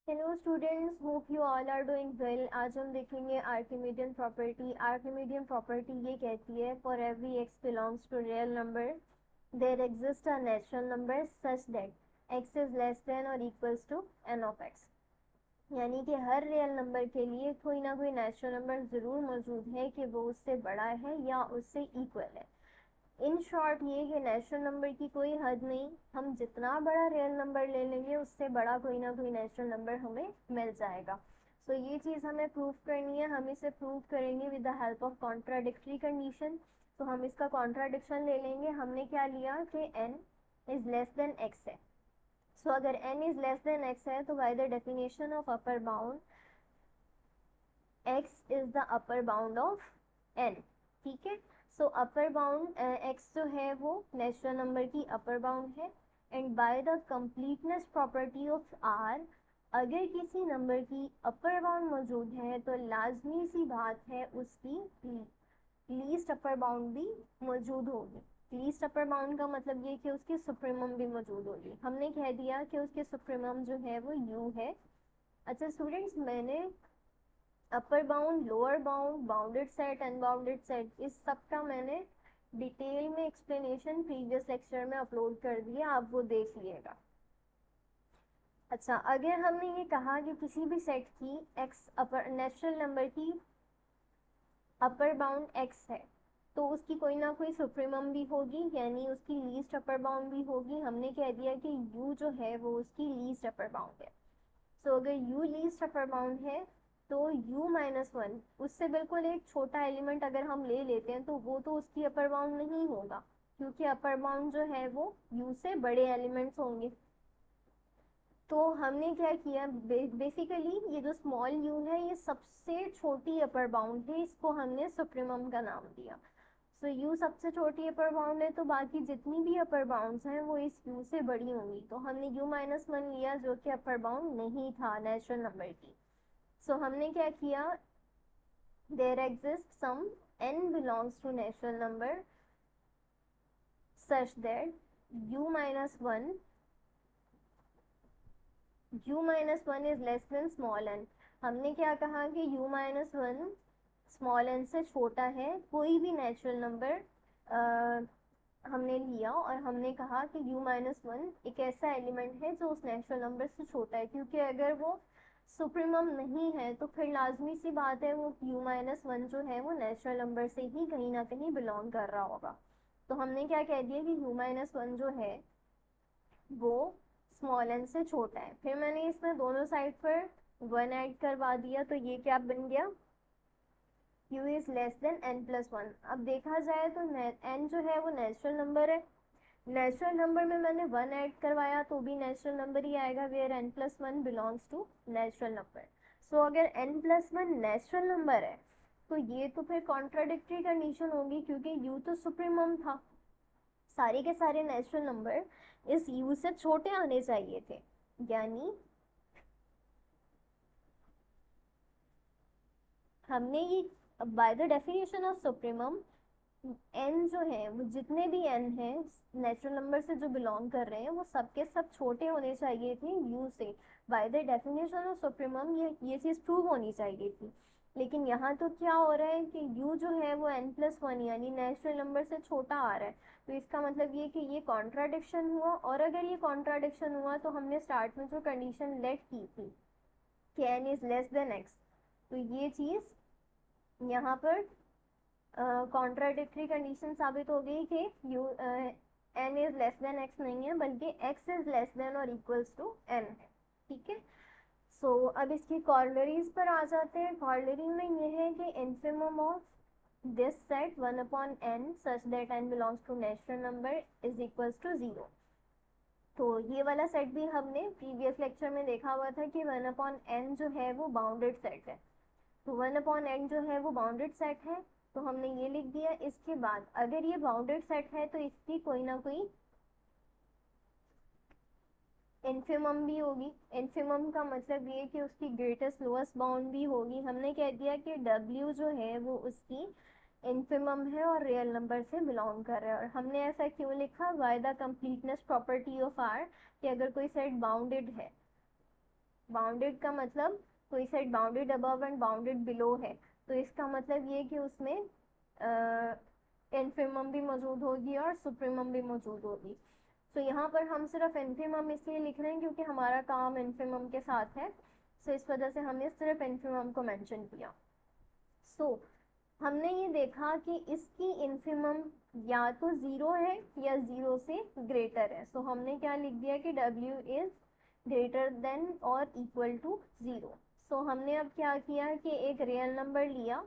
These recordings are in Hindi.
Hello students, hope you all are doing well. आज हम देखेंगे आर्किमिडियन प्रॉपर्टी। आर्किमिडियन प्रॉपर्टी ये कहती है for every x belongs to real number there exist a natural number such that x is less than और equals to n of x. यानी कि हर रियल नंबर के लिए कोई ना कोई नेचुरल नंबर ज़रूर मौजूद है कि वो उससे बड़ा है या उससे इक्वल है। इन शॉर्ट ये कि नेचुरल नंबर की कोई हद नहीं, हम जितना बड़ा रियल नंबर ले लेंगे उससे बड़ा कोई ना कोई नेचुरल नंबर हमें मिल जाएगा। सो ये चीज़ हमें प्रूव करनी है। हम इसे प्रूव करेंगे with the help of contradictory condition. तो हम इसका कॉन्ट्राडिक्शन ले लेंगे। हमने क्या लिया कि n is less then x है। सो अगर n is less then x है तो by the definition of upper bound x is the upper bound of n। ठीक है। सो अपर बाउंड x जो है वो नेचुरल नंबर की अपर बाउंड है। And by the completeness property of r, अगर किसी नंबर की अपर बाउंड मौजूद है तो लाजमी सी बात है उसकी लीस्ट अपर बाउंड भी मौजूद होगी। लीस्ट अपर बाउंड का मतलब ये कि उसकी सुप्रीमम भी मौजूद होगी। हमने कह दिया कि उसकी सुप्रीमम जो है वो u है। अच्छा स्टूडेंट्स, मैंने upper bound, lower bound, bounded set, unbounded set, इस सब का मैंने डिटेल में एक्सप्लेनेशन प्रीवियस लेक्चर में अपलोड कर दिया, आप वो देख लीजिएगा। अच्छा, अगर हमने ये कहा कि किसी भी सेट की एक्स अपर नेचुरल नंबर की अपर बाउंड एक्स है तो उसकी कोई ना कोई सुप्रीमम भी होगी, यानी उसकी लीस्ट अपर बाउंड भी होगी। हमने कह दिया कि u जो है वो उसकी लीस्ट अपर बाउंड है। सो अगर u लीस्ट अपर बाउंड है तो u माइनस वन, उससे बिल्कुल एक छोटा एलिमेंट अगर हम ले लेते हैं तो वो तो उसकी अपर बाउंड नहीं होगा, क्योंकि अपर बाउंड जो है वो u से बड़े एलिमेंट्स होंगे। तो हमने क्या किया, बेसिकली ये जो स्मॉल u है ये सबसे छोटी अपर बाउंड है, इसको हमने सुप्रीमम का नाम दिया। सो u सबसे छोटी अपर बाउंड है तो बाकी जितनी भी अपर बाउंड्स हैं वो इस u से बड़ी होंगी। तो हमने u माइनस वन लिया जो कि अपर बाउंड नहीं था नेचुरल नंबर की। सो हमने क्या किया, there exist some n belongs to natural number such that u minus one is less than small n। हमने क्या कहा कि u minus one small n से छोटा है। कोई भी नेचुरल नंबर हमने लिया और हमने कहा कि u माइनस वन एक ऐसा एलिमेंट है जो उस नेचुरल नंबर से छोटा है, क्योंकि अगर वो सुप्रीमम नहीं है तो फिर लाजमी सी बात है वो u माइनस वन जो है वो नेचुरल नंबर से ही कहीं ना कहीं बिलोंग कर रहा होगा। तो हमने क्या कह दिया कि u माइनस वन जो है वो स्मॉल n से छोटा है। फिर मैंने इसमें दोनों साइड पर वन ऐड करवा दिया तो ये क्या बन गया, u is less then n plus one. अब देखा जाए तो n जो है वो नेचुरल नंबर है। नेचुरल नंबर में मैंने वन ऐड करवाया तो भी नेचुरल नंबर ही आएगा, where n plus one belongs to natural number. So अगर n plus one natural number है तो ये तो फिर कॉन्ट्राडिक्टरी कंडीशन होगी, क्योंकि u तो सुप्रीमम था। सारे के सारे नेचुरल नंबर इस u से छोटे आने चाहिए थे, यानी हमने ये by the definition of supremum n जो है वो जितने भी n है नेचुरल नंबर से जो बिलोंग कर रहे हैं वो सबके सब छोटे होने चाहिए थे u से। By the definition of supremum ये चीज़ प्रूव होनी चाहिए थी। लेकिन यहाँ तो क्या हो रहा है कि u जो है वो n प्लस वन यानी नेचुरल नंबर से छोटा आ रहा है। तो इसका मतलब ये कि ये कॉन्ट्राडिक्शन हुआ, और अगर ये कॉन्ट्राडिक्शन हुआ तो हमने स्टार्ट में जो कंडीशन लेट की थी कि n is less then x, तो ये चीज़ यहाँ पर कॉन्ट्राडिक्टरी कंडीशन साबित हो गई कि you n is less then x नहीं है बल्कि x इज लेस देन और इक्वल्स टू n है। ठीक है। सो अब इसकी कॉर्लरीज पर आ जाते हैं। कॉर्लरी में ये है कि infimum of this set one upon n such that n belongs to natural number is equals to zero. तो ये वाला सेट भी हमने प्रीवियस लेक्चर में देखा हुआ था कि वन अपॉन n जो है वो बाउंडेड सेट है। तो वन अपॉन n जो है वो बाउंडेड सेट है, तो हमने ये लिख दिया। इसके बाद अगर ये बाउंडेड सेट है तो इसकी कोई ना कोई इन्फिमम भी होगी। इन्फिमम का मतलब ये कि उसकी ग्रेटेस्ट लोएस्ट बाउंड भी होगी। हमने कह दिया कि w जो है वो उसकी इन्फिमम है और रियल नंबर से बिलोंग कर रहा है। और हमने ऐसा क्यों लिखा, by the completeness property of r, कि अगर कोई सेट बाउंडेड है बाउंडेड का मतलब कोई set bounded above and bounded below है, तो इसका मतलब ये कि उसमें इन्फिमम भी मौजूद होगी और सुप्रीमम भी मौजूद होगी। तो यहाँ पर हम सिर्फ इन्फिमम इसलिए लिख रहे हैं क्योंकि हमारा काम इन्फिमम के साथ है, सो इस वजह से हमने सिर्फ इन्फिमम को मेंशन किया। सो हमने ये देखा कि इसकी इन्फिमम या तो जीरो है या जीरो से ग्रेटर है। सो हमने क्या लिख दिया कि W इज ग्रेटर देन और इक्वल टू जीरो। सो हमने अब क्या किया कि एक रियल नंबर लिया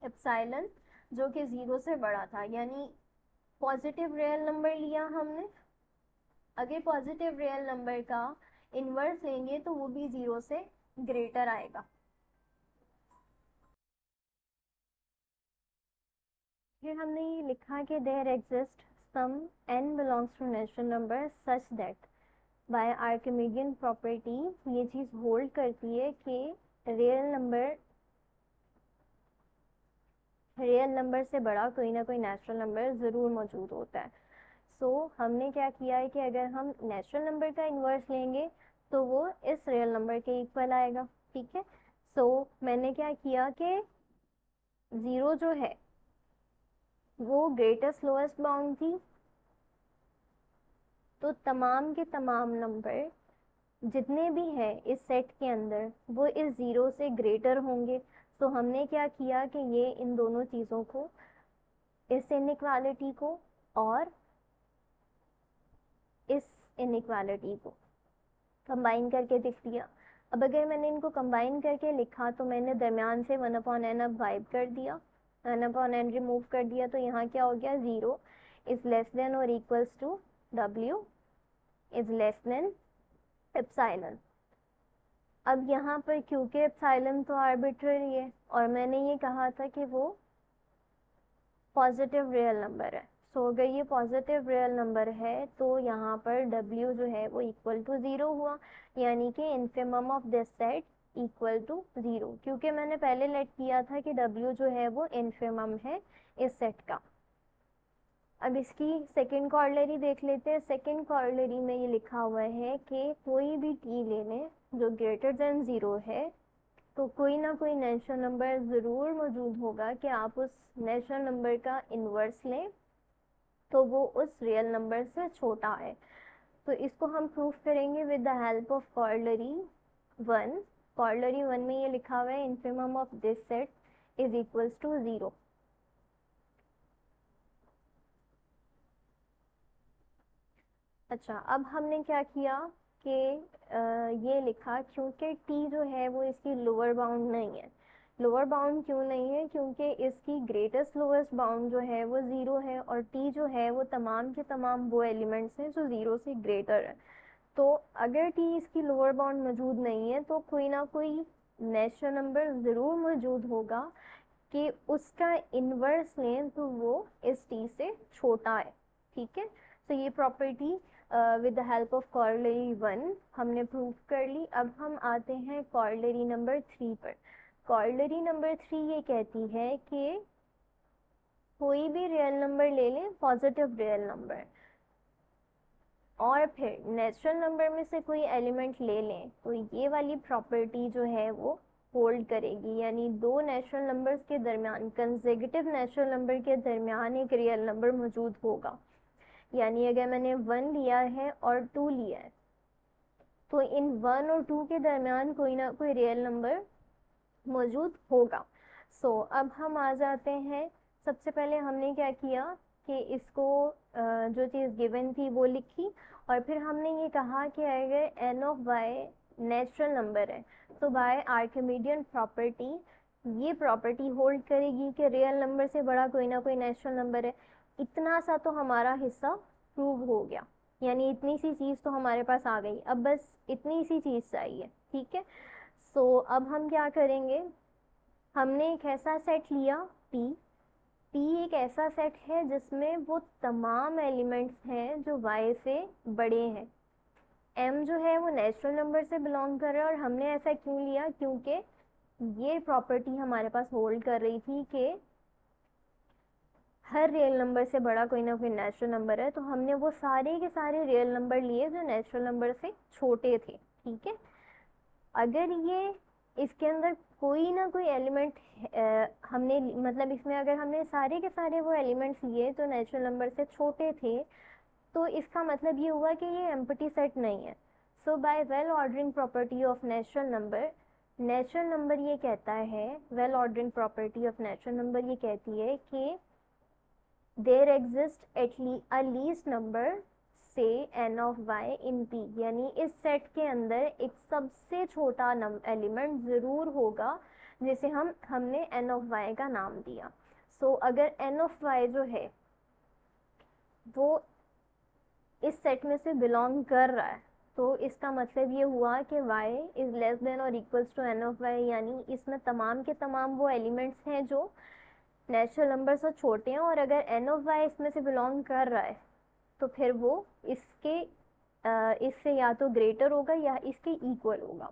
एप्सिलॉन जो कि जीरो से बड़ा था, यानी पॉजिटिव रियल नंबर लिया हमने। अगर पॉजिटिव रियल नंबर का इनवर्स लेंगे तो वो भी जीरो से ग्रेटर आएगा। फिर हमने ये लिखा कि there exist some n belongs to natural number such that by Archimedean property ये चीज़ होल्ड करती है कि रियल नंबर से बड़ा कोई ना कोई नेचुरल नंबर ज़रूर मौजूद होता है। सो हमने क्या किया है कि अगर हम नेचुरल नंबर का इन्वर्स लेंगे तो वो इस रियल नंबर के इक्वल आएगा। ठीक है, सो मैंने क्या किया कि ज़ीरो जो है वो ग्रेटेस्ट लोएस्ट बाउंड थी, तो तमाम के तमाम नंबर जितने भी हैं इस सेट के अंदर वो इस ज़ीरो से ग्रेटर होंगे। तो हमने क्या किया कि ये इन दोनों चीज़ों को, इस इनइक्वालिटी को और इस इनइक्वालिटी को कंबाइन करके लिख दिया। अब अगर मैंने इनको कंबाइन करके लिखा तो मैंने दरमियान से 1/n अब वाइप कर दिया, 1/n रिमूव कर दिया, तो यहाँ क्या हो गया, ज़ीरो इज़ लेस देन और equals to W is less than epsilon. अब यहाँ पर क्योंकि एप्सिलॉन तो आर्बिट्ररी है और मैंने ये कहा था कि वो पॉजिटिव रियल नंबर है, सो अगर ये पॉजिटिव रियल नंबर है तो यहाँ पर W जो है वो इक्वल टू ज़ीरो हुआ, यानी कि infimum of this set equal to zero, क्योंकि मैंने पहले लेट किया था कि W जो है वो इन्फिमम है इस सेट का। अब इसकी सेकंड कॉर्लरी देख लेते हैं। सेकंड कॉर्लरी में ये लिखा हुआ है कि कोई भी t ले लें जो ग्रेटर देन ज़ीरो है तो कोई ना कोई नेचुरल नंबर ज़रूर मौजूद होगा कि आप उस नेचुरल नंबर का इन्वर्स लें तो वो उस रियल नंबर से छोटा है। तो इसको हम प्रूफ करेंगे with the help of corollary one. Corollary one में ये लिखा हुआ है infimum of this set is equals to zero. अच्छा, अब हमने क्या किया कि ये लिखा क्योंकि t जो है वो इसकी लोअर बाउंड नहीं है। लोअर बाउंड क्यों नहीं है, क्योंकि इसकी ग्रेटेस्ट लोएस्ट बाउंड जो है वो ज़ीरो है और t जो है वो तमाम के तमाम वो एलिमेंट्स हैं जो ज़ीरो से ग्रेटर है। तो अगर t इसकी लोअर बाउंड मौजूद नहीं है तो कोई ना कोई नेचुरल नंबर ज़रूर मौजूद होगा कि उसका इन्वर्स लें तो वो इस t से छोटा है। ठीक है, तो ये property with the help of corollary one हमने प्रूव कर ली। अब हम आते हैं कॉर्लरी नंबर थ्री पर। कॉर्लरी नंबर थ्री ये कहती है कि कोई भी रियल नंबर ले लें, पॉजिटिव रियल नंबर, और फिर नेचुरल नंबर में से कोई एलिमेंट ले लें तो ये वाली प्रॉपर्टी जो है वो होल्ड करेगी, यानी दो नेचुरल नंबर्स के दरमियान, कंसेक्यूटिव नेचुरल नंबर के दरमियान एक रियल नंबर मौजूद होगा। यानी अगर मैंने 1 लिया है और 2 लिया है तो इन 1 और 2 के दरमियान कोई ना कोई रियल नंबर मौजूद होगा। सो अब हम आ जाते हैं, सबसे पहले हमने क्या किया कि इसको जो चीज़ गिवन थी वो लिखी और फिर हमने ये कहा कि अगर n of y natural number है तो बाय आर्किमिडियन प्रॉपर्टी ये प्रॉपर्टी होल्ड करेगी कि रियल नंबर से बड़ा कोई ना कोई नेचुरल नंबर है। इतना सा तो हमारा हिस्सा प्रूव हो गया, यानी इतनी सी चीज़ तो हमारे पास आ गई। अब बस इतनी सी चीज़ चाहिए। ठीक है, सो अब हम क्या करेंगे, हमने एक ऐसा सेट लिया P। P एक ऐसा सेट है जिसमें वो तमाम एलिमेंट्स हैं जो y से बड़े हैं। M जो है वो नेचुरल नंबर से बिलोंग कर रहा है और हमने ऐसा क्यों लिया, क्योंकि ये प्रॉपर्टी हमारे पास होल्ड कर रही थी कि हर रियल नंबर से बड़ा कोई ना कोई नेचुरल नंबर है, तो हमने वो सारे के सारे रियल नंबर लिए जो नेचुरल नंबर से छोटे थे, ठीक है। अगर ये इसके अंदर कोई ना कोई एलिमेंट हमने मतलब इसमें अगर हमने सारे के सारे वो एलिमेंट्स लिए जो नेचुरल नंबर से छोटे थे, तो इसका मतलब ये हुआ कि ये एम्प्टी सेट नहीं है। So by well ordering property of natural number ये कहता है, well ordering property of natural number ये कहती है कि there exist a least number से n of y in P, यानी इस सेट के अंदर एक सबसे छोटा एलिमेंट जरूर होगा जिसे हमने n ऑफ y का नाम दिया। सो अगर n ऑफ y जो है वो इस सेट में से बिलोंग कर रहा है, तो इसका मतलब ये हुआ कि y इज लेस देन और equals to n of y, यानी इसमें तमाम के तमाम वो एलिमेंट्स हैं जो नेचुरल नंबर से छोटे हैं, और अगर n ऑफ y इसमें से बिलोंग कर रहा है तो फिर वो इससे या तो ग्रेटर होगा या इसके इक्वल होगा।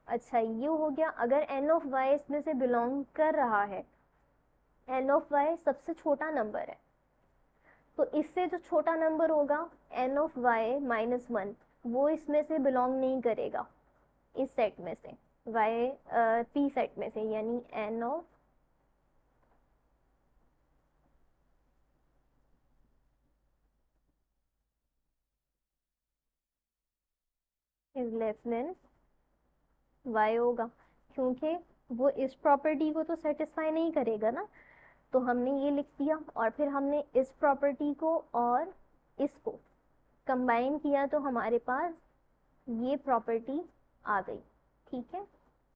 अच्छा, ये हो गया अगर n ऑफ y इसमें से बिलोंग कर रहा है। n ऑफ y सबसे छोटा नंबर है, तो इससे जो छोटा नंबर होगा n of y minus one, वो इसमें से बिलोंग नहीं करेगा, इस सेट में से y p सेट में से, यानी n of is less then y होगा, क्योंकि वो इस प्रॉपर्टी को तो सेटिस्फाई नहीं करेगा ना। तो हमने ये लिख दिया, और फिर हमने इस प्रॉपर्टी को और इसको कंबाइन किया तो हमारे पास ये प्रॉपर्टी आ गई, ठीक है।